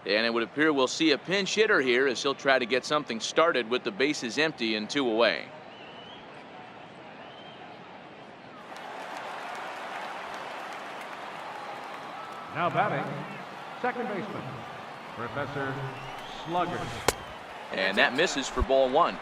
And it would appear we'll see a pinch hitter here as he'll try to get something started with the bases empty and 2 away. Now batting, second baseman, Professor Slugger. And that misses for ball 1.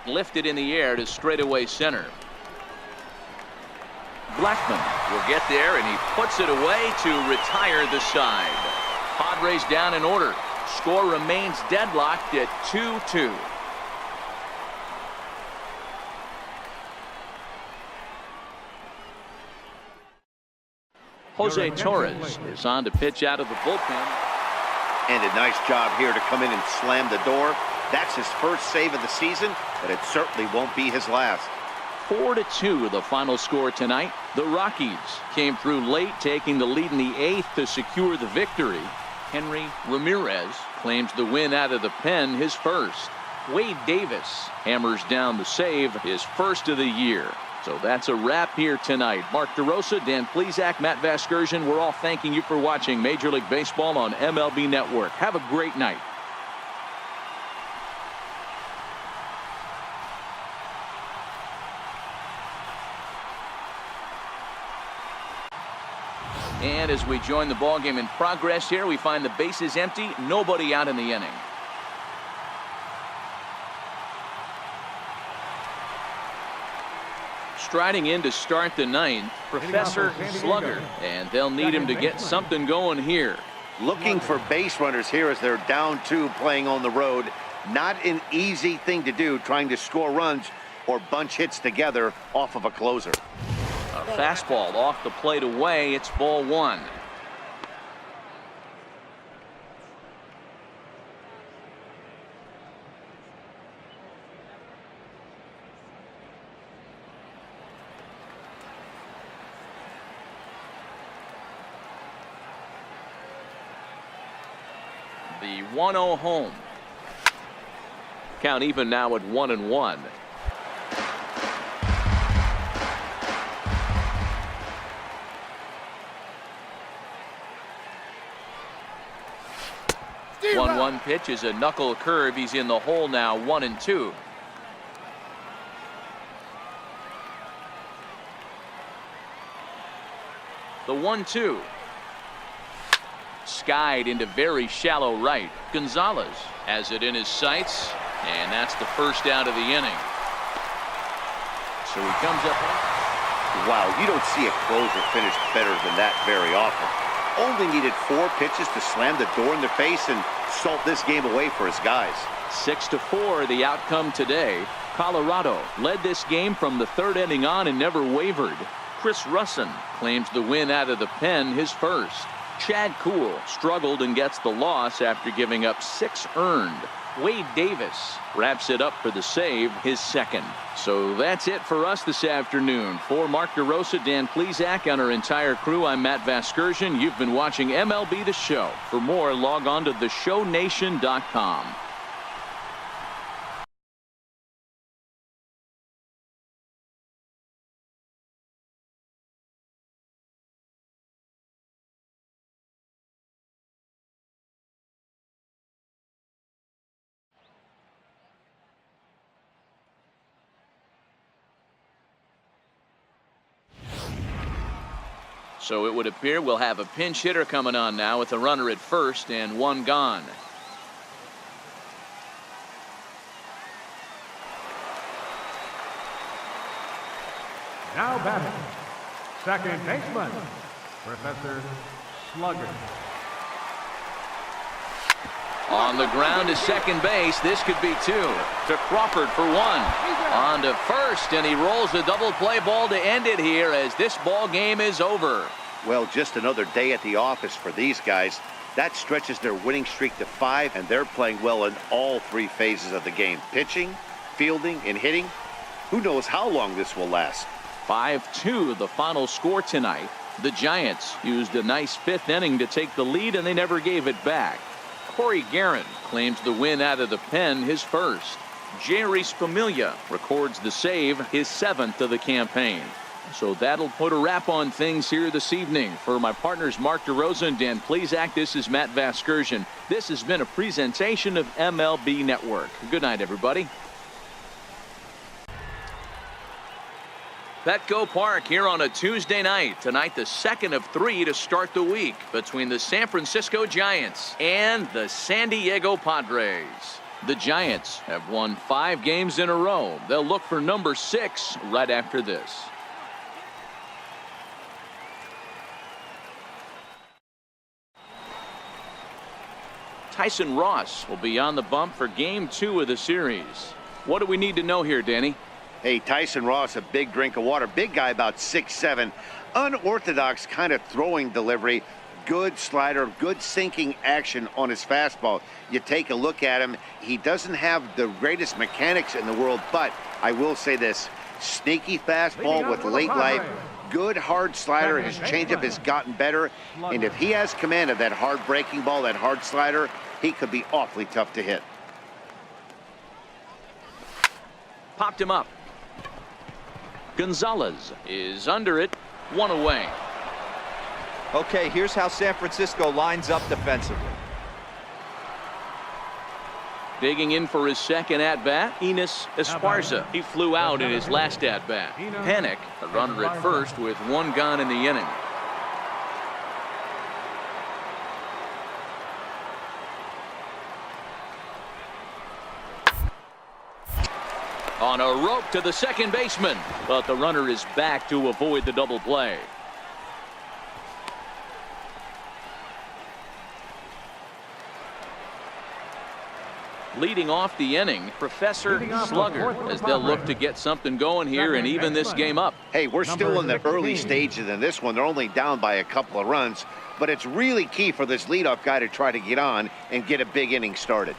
Lifted in the air to straightaway center. Blackman will get there, and he puts it away to retire the side. Padres down in order. Score remains deadlocked at 2-2. Jose Torres is on to pitch out of the bullpen. And a nice job here to come in and slam the door. That's his first save of the season, but it certainly won't be his last. 4-2 the final score tonight. The Rockies came through late, taking the lead in the 8th to secure the victory. Henry Ramirez claims the win out of the pen, his first. Wade Davis hammers down the save, his first of the year. So that's a wrap here tonight. Mark DeRosa, Dan Plesac, Matt Vasgersian, we're all thanking you for watching Major League Baseball on MLB Network. Have a great night. And as we join the ball game in progress here, we find the bases empty, nobody out in the inning. Striding in to start the 9th, Professor Slugger, and they'll need him to get something going here. Looking for base runners here as they're down 2 playing on the road. Not an easy thing to do, trying to score runs or bunch hits together off of a closer. A fastball off the plate away. It's ball 1. The 1-0 home. Count even now at 1-1. The 1-1 pitch is a knuckle curve. He's in the hole now, 1-2. The 1-2. Skied into very shallow right. Gonzalez has it in his sights, and that's the first out of the inning. So he comes up. Wow, you don't see a closer finish better than that very often. Only needed 4 pitches to slam the door in their face and salt this game away for his guys. 6-4 the outcome today. Colorado led this game from the 3rd inning on and never wavered. Chris Russin claims the win out of the pen, his first. Chad Kuhl struggled and gets the loss after giving up 6 earned. Wade Davis wraps it up for the save, his second. So that's it for us this afternoon. For Mark DeRosa, Dan Plesac, and our entire crew, I'm Matt Vasgersian. You've been watching MLB The Show. For more, log on to theshownation.com. So it would appear we'll have a pinch hitter coming on now with a runner at first and 1 gone. Now batting, second baseman, Professor Slugger. On the ground to second base. This could be 2. To Crawford for 1. On to first, and he rolls the double play ball to end it here as this ball game is over. Well, just another day at the office for these guys. That stretches their winning streak to 5, and they're playing well in all 3 phases of the game. Pitching, fielding, and hitting. Who knows how long this will last? 5-2 the final score tonight. The Giants used a nice fifth inning to take the lead, and they never gave it back. Corey Guerin claims the win out of the pen, his first. Jerry Familia records the save, his 7th of the campaign. So that'll put a wrap on things here this evening. For my partners Mark DeRosa and Dan Plezak, this is Matt Vasgersian. This has been a presentation of MLB Network. Good night, everybody. Petco Park here on a Tuesday night. Tonight, the second of 3 to start the week between the San Francisco Giants and the San Diego Padres. The Giants have won 5 games in a row. They'll look for number 6 right after this. Tyson Ross will be on the bump for Game 2 of the series. What do we need to know here, Danny? Hey, Tyson Ross, a big drink of water. Big guy, about 6'7". Unorthodox kind of throwing delivery. Good slider, good sinking action on his fastball. You take a look at him. He doesn't have the greatest mechanics in the world, but I will say this. Sneaky fastball with late life. Good hard slider. His changeup has gotten better. And if he has command of that hard breaking ball, that hard slider, he could be awfully tough to hit. Popped him up. Gonzalez is under it, 1 away. Okay, here's how San Francisco lines up defensively. Digging in for his second at-bat, Enos Esparza. He flew out in his last at-bat. Panic, a runner at first with 1 gone in the inning. On a rope to the second baseman, but the runner is back to avoid the double play. Leading off the inning, Professor Slugger, as they'll look to get something going here and even this game up. Hey, we're still in the early stages in this one. They're only down by a couple of runs, but it's really key for this leadoff guy to try to get on and get a big inning started.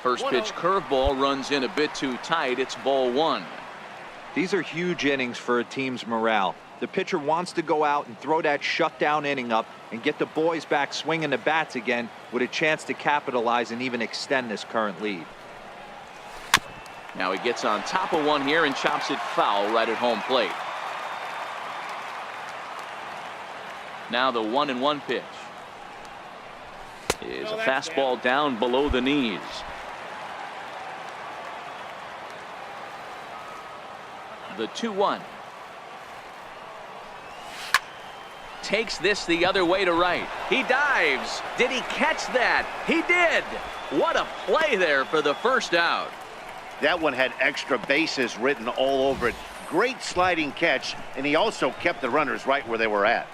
First pitch curveball runs in a bit too tight. It's ball 1. These are huge innings for a team's morale. The pitcher wants to go out and throw that shutdown inning up and get the boys back swinging the bats again with a chance to capitalize and even extend this current lead. Now he gets on top of one here and chops it foul right at home plate. Now the 1-1 pitch is a fastball down below the knees. The 2-1. Takes this the other way to right. He dives. Did he catch that? He did. What a play there for the first out. That one had extra bases written all over it. Great sliding catch, and he also kept the runners right where they were at.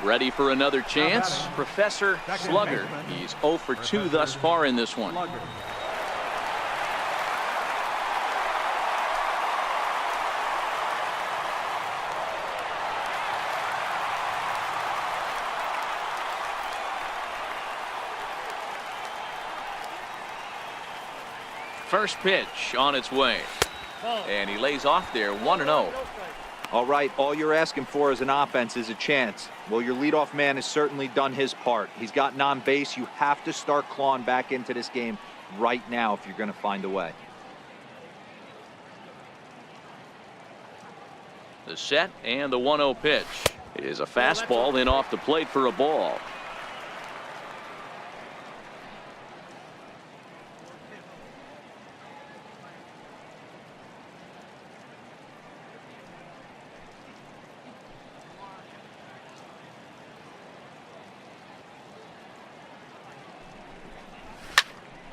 Ready for another chance? Professor Slugger. He's 0 for 2 thus far in this one. First pitch on its way. And he lays off there, 1-0. All right, all you're asking for as an offense is a chance. Well, your leadoff man has certainly done his part. He's gotten on base. You have to start clawing back into this game right now if you're going to find a way. The set and the 1-0 pitch is a fastball in off the plate for a ball.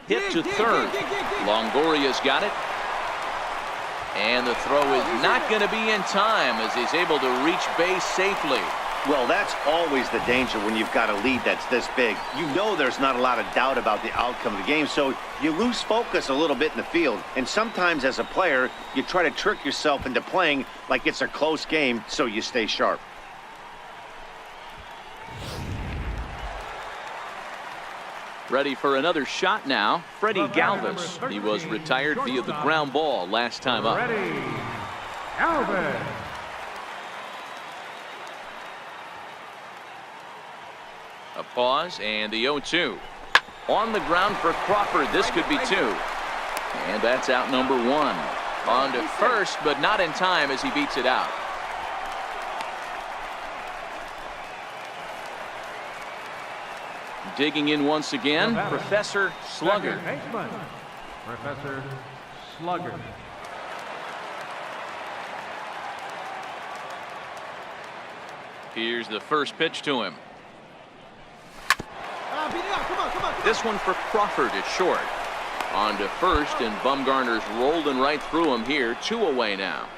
Hit to third. Longoria's got it. And the throw is not going to be in time as he's able to reach base safely. Well, that's always the danger when you've got a lead that's this big. You know there's not a lot of doubt about the outcome of the game, so you lose focus a little bit in the field. And sometimes as a player, you try to trick yourself into playing like it's a close game so you stay sharp. Ready for another shot now. Freddie Galvis. He was retired via the ground ball last time up. Freddie Galvis. A pause and the 0-2. On the ground for Crawford. This could be 2. And that's out number 1. On to first, but not in time as he beats it out. Digging in once again, Professor Slugger. Professor Slugger. Here's the first pitch to him. This one for Crawford is short. On to first, and Bumgarner's rolling right through him here. 2 away now.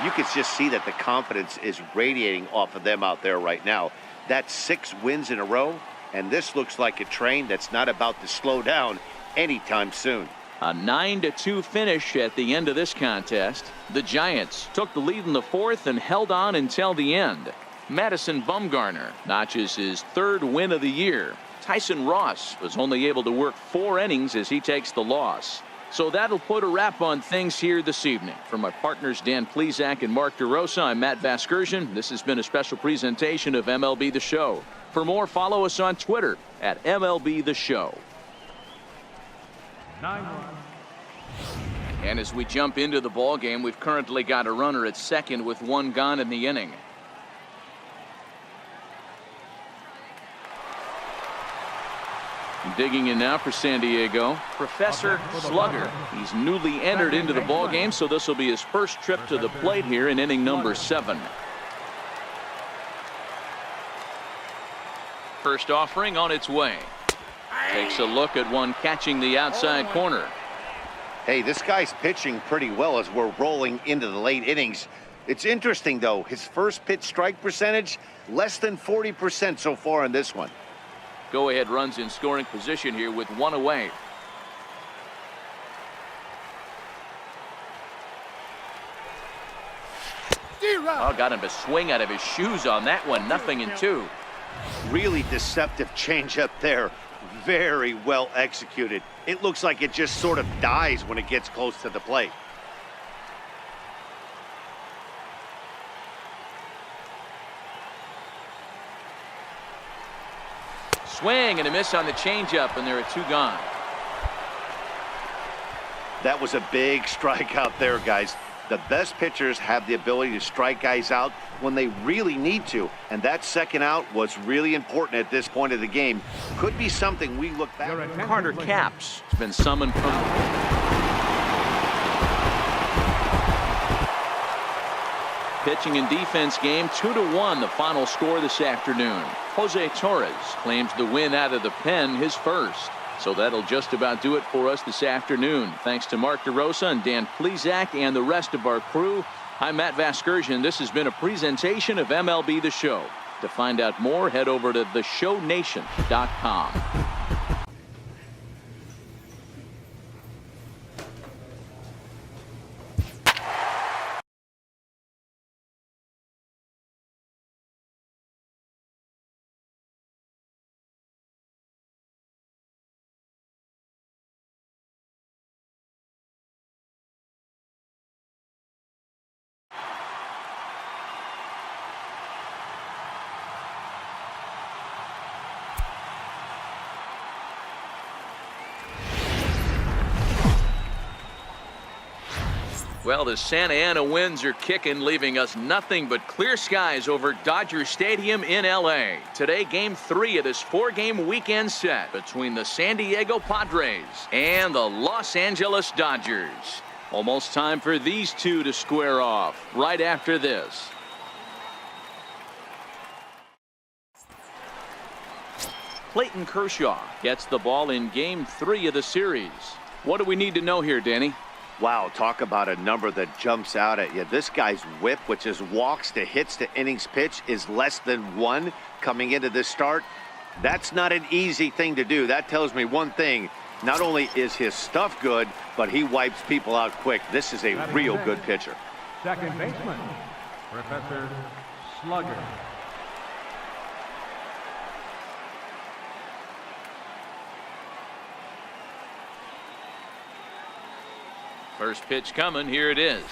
You can just see that the confidence is radiating off of them out there right now. That's 6 wins in a row, and this looks like a train that's not about to slow down anytime soon. A 9-2 finish at the end of this contest. The Giants took the lead in the 4th and held on until the end. Madison Bumgarner notches his 3rd win of the year. Tyson Ross was only able to work 4 innings as he takes the loss. So that'll put a wrap on things here this evening. For my partners Dan Plesac and Mark DeRosa, I'm Matt Vasgersian. This has been a special presentation of MLB The Show. For more, follow us on Twitter at MLB The Show. 9-1. And as we jump into the ball game, we've currently got a runner at second with 1 gone in the inning. Digging in now for San Diego, Professor Slugger. He's newly entered into the ball game, so this will be his first trip to the plate here in inning number 7. First offering on its way. Takes a look at one catching the outside corner. Hey, this guy's pitching pretty well as we're rolling into the late innings. It's interesting, though, his first pitch strike percentage, less than 40% so far in this one. Go-ahead runs in scoring position here with 1 away. Oh, got him to swing out of his shoes on that one. 0-2. Really deceptive changeup there. Very well executed. It looks like it just sort of dies when it gets close to the plate. Swing and a miss on the changeup, and there are 2 gone. That was a big strikeout there, guys. The best pitchers have the ability to strike guys out when they really need to, and that second out was really important at this point of the game. Could be something we look back at. Carter Capps has been summoned from pitching and defense game. 2-1 the final score this afternoon. Jose Torres claims the win out of the pen, his first. So that'll just about do it for us this afternoon. Thanks to Mark DeRosa and Dan Plesac and the rest of our crew. I'm Matt Vasgersian. This has been a presentation of MLB The Show. To find out more, head over to theshownation.com. Well, the Santa Ana winds are kicking, leaving us nothing but clear skies over Dodger Stadium in L.A. Today, Game 3 of this 4-game weekend set between the San Diego Padres and the Los Angeles Dodgers. Almost time for these two to square off right after this. Clayton Kershaw gets the ball in Game 3 of the series. What do we need to know here, Danny? Wow, talk about a number that jumps out at you. This guy's whip, which is walks to hits to innings pitch, is less than 1 coming into this start. That's not an easy thing to do. That tells me one thing. Not only is his stuff good, but he wipes people out quick. This is a real good pitcher. Second baseman, Professor Slugger. First pitch coming. Here it is.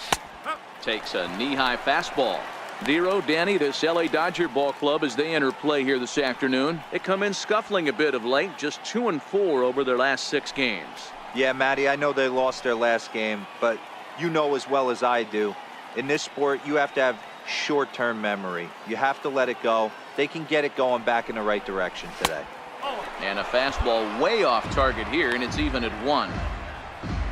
Takes a knee-high fastball. 0, Danny, this LA Dodger ball club as they enter play here this afternoon. They come in scuffling a bit of late, just 2-4 over their last 6 games. Yeah, Matty, I know they lost their last game, but you know as well as I do, in this sport, you have to have short-term memory. You have to let it go. They can get it going back in the right direction today. And a fastball way off target here, and it's even at 1.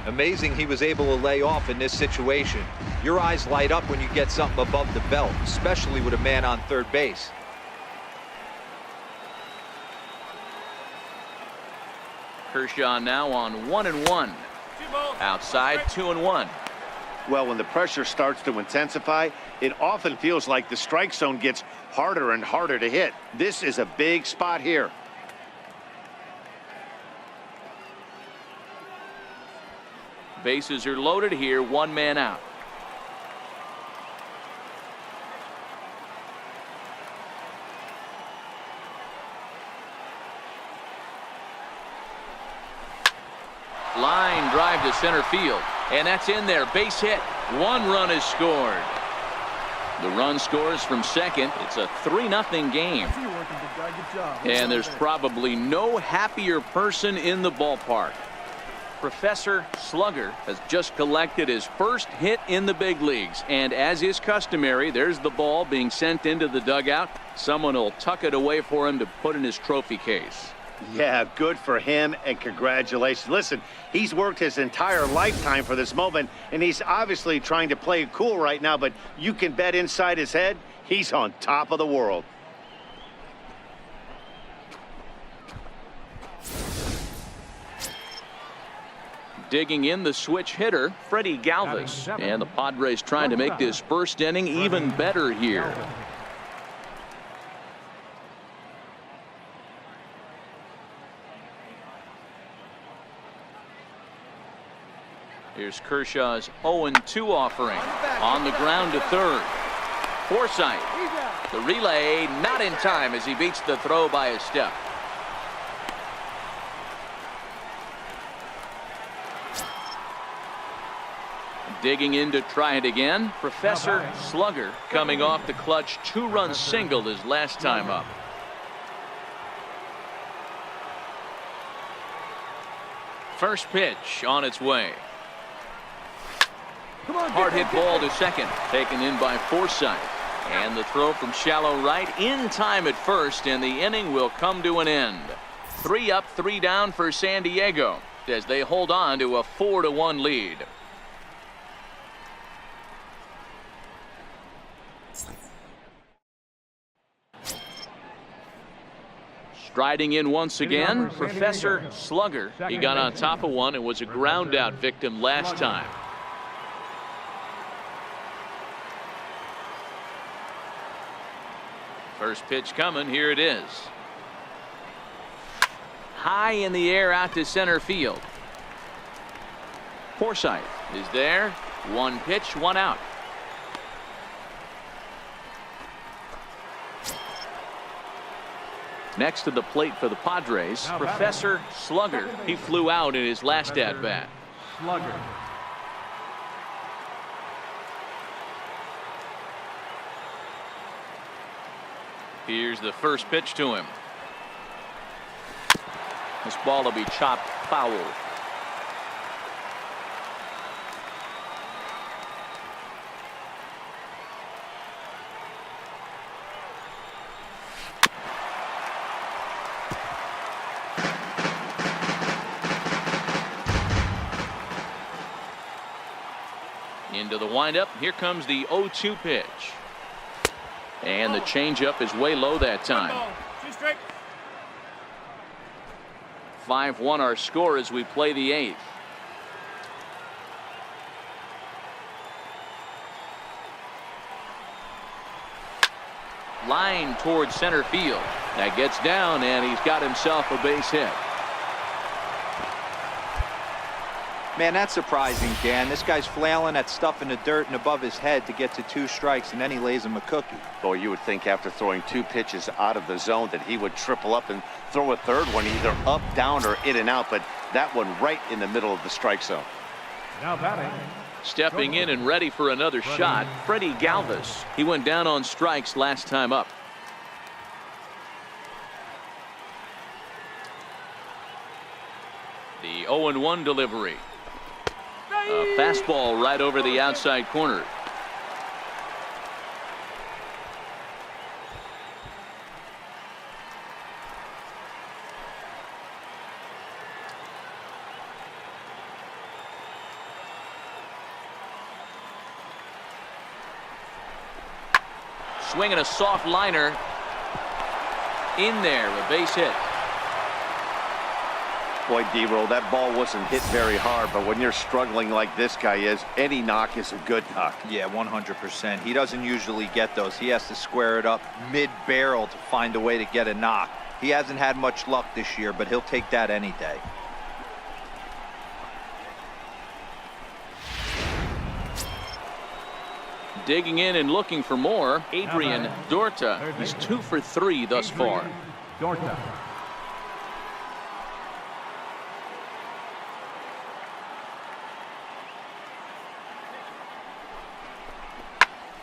Amazing he was able to lay off in this situation. Your eyes light up when you get something above the belt, especially with a man on third base. Kershaw now on 1-1. Outside 2-1. Well, when the pressure starts to intensify, it often feels like the strike zone gets harder and harder to hit. This is a big spot here. Bases are loaded here, 1 man out. Line drive to center field, and that's in there. Base hit. 1 run is scored. The run scores from second. It's a 3-0 game. And there's probably no happier person in the ballpark. Professor Slugger has just collected his first hit in the big leagues, and as is customary, there's the ball being sent into the dugout. Someone will tuck it away for him to put in his trophy case. Yeah, good for him, and congratulations. Listen, he's worked his entire lifetime for this moment, and he's obviously trying to play it cool right now, but you can bet inside his head, he's on top of the world. Digging in the switch hitter, Freddie Galvis. And the Padres trying to make this first inning even better here. Here's Kershaw's 0-2 offering. On the ground to third. Forsythe. The relay not in time as he beats the throw by a step. Digging in to try it again, Professor Slugger coming off the clutch 2-run single his last time up. First pitch on its way. Hard hit ball to second, taken in by Forsythe. And the throw from shallow right in time at first, and the inning will come to an end. 3 up, 3 down for San Diego as they hold on to a 4-1 lead. Striding in once again, Professor Slugger. He got on top of one and was a ground out victim last time. First pitch coming. Here it is. High in the air out to center field. Forsythe is there. 1 pitch, 1 out. Next to the plate for the Padres, Professor Slugger. He flew out in his last at-bat. Slugger. Here's the first pitch to him. This ball will be chopped foul. Into the windup. Here comes the 0-2 pitch. And the changeup is way low that time. 5-1 our score as we play the 8th. Line towards center field. That gets down, and he's got himself a base hit. Man, that's surprising, Dan. This guy's flailing at stuff in the dirt and above his head to get to 2 strikes, and then he lays him a cookie. Boy, you would think after throwing 2 pitches out of the zone that he would triple up and throw a third one either up, down, or in and out, but that one right in the middle of the strike zone. Now batting. Stepping in and ready for another shot, Freddie Galvis. He went down on strikes last time up. The 0-1 delivery. A fastball right over the outside corner. Swinging a soft liner. In there, a base hit. Boy, D-Roll, that ball wasn't hit very hard, but when you're struggling like this guy is, any knock is a good knock. Yeah, 100%. He doesn't usually get those. He has to square it up mid-barrel to find a way to get a knock. He hasn't had much luck this year, but he'll take that any day. Digging in and looking for more, Adrian Dorta. He's 2 for 3 thus far. Dorta.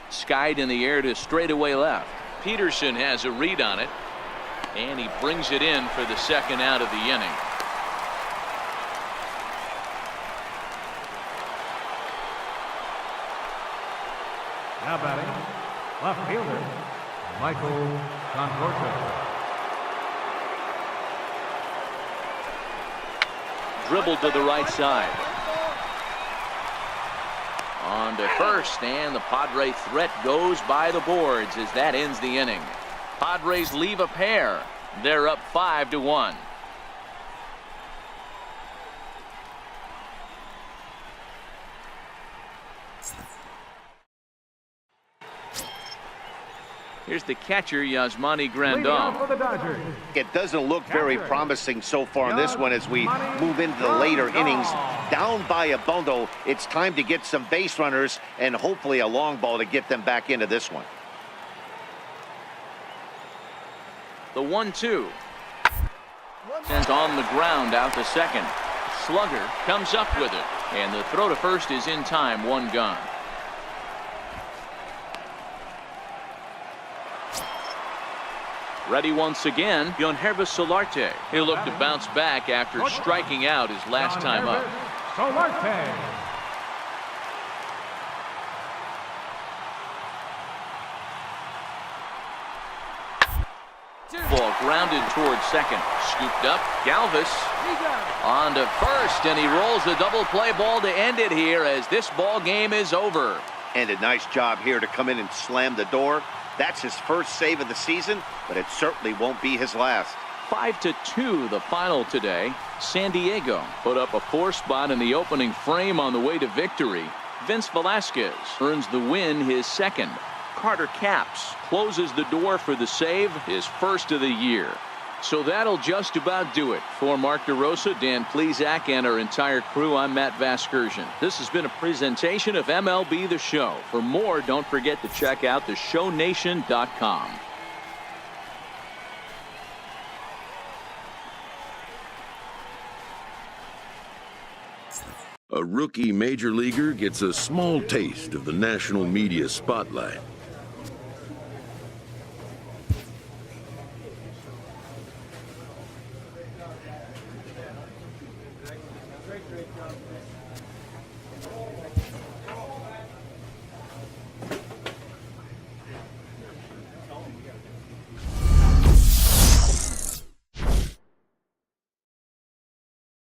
Skied in the air to straightaway left. Peterson has a read on it, and he brings it in for the second out of the inning. Now batting. Left fielder. Michael Conforto. Dribbled to the right side. On to first, and the Padre threat goes by the boards as that ends the inning. Padres leave a pair. They're up 5-1. Here's the catcher, Yasmani Grandal. For the Dodgers. It doesn't look very promising so far in this one as we move into the later innings. Down by a bundle, it's time to get some base runners and hopefully a long ball to get them back into this one. The 1-2. Sends on the ground out to second. Slugger comes up with it, and the throw to first is in time, 1 gone. Ready once again, Yonhervis Solarte. He'll look to bounce back after striking out his last time up. Solarte. Ball grounded towards second. Scooped up. Galvis on to first, and he rolls the double play ball to end it here as this ball game is over. And a nice job here to come in and slam the door. That's his first save of the season, but it certainly won't be his last. 5-2 the final today. San Diego put up a 4 spot in the opening frame on the way to victory. Vince Velasquez earns the win, his second. Carter Capps closes the door for the save, his first of the year. So that'll just about do it. For Mark DeRosa, Dan Plesac, and our entire crew, I'm Matt Vasgersian. This has been a presentation of MLB The Show. For more, don't forget to check out theshownation.com. A rookie major leaguer gets a small taste of the national media spotlight.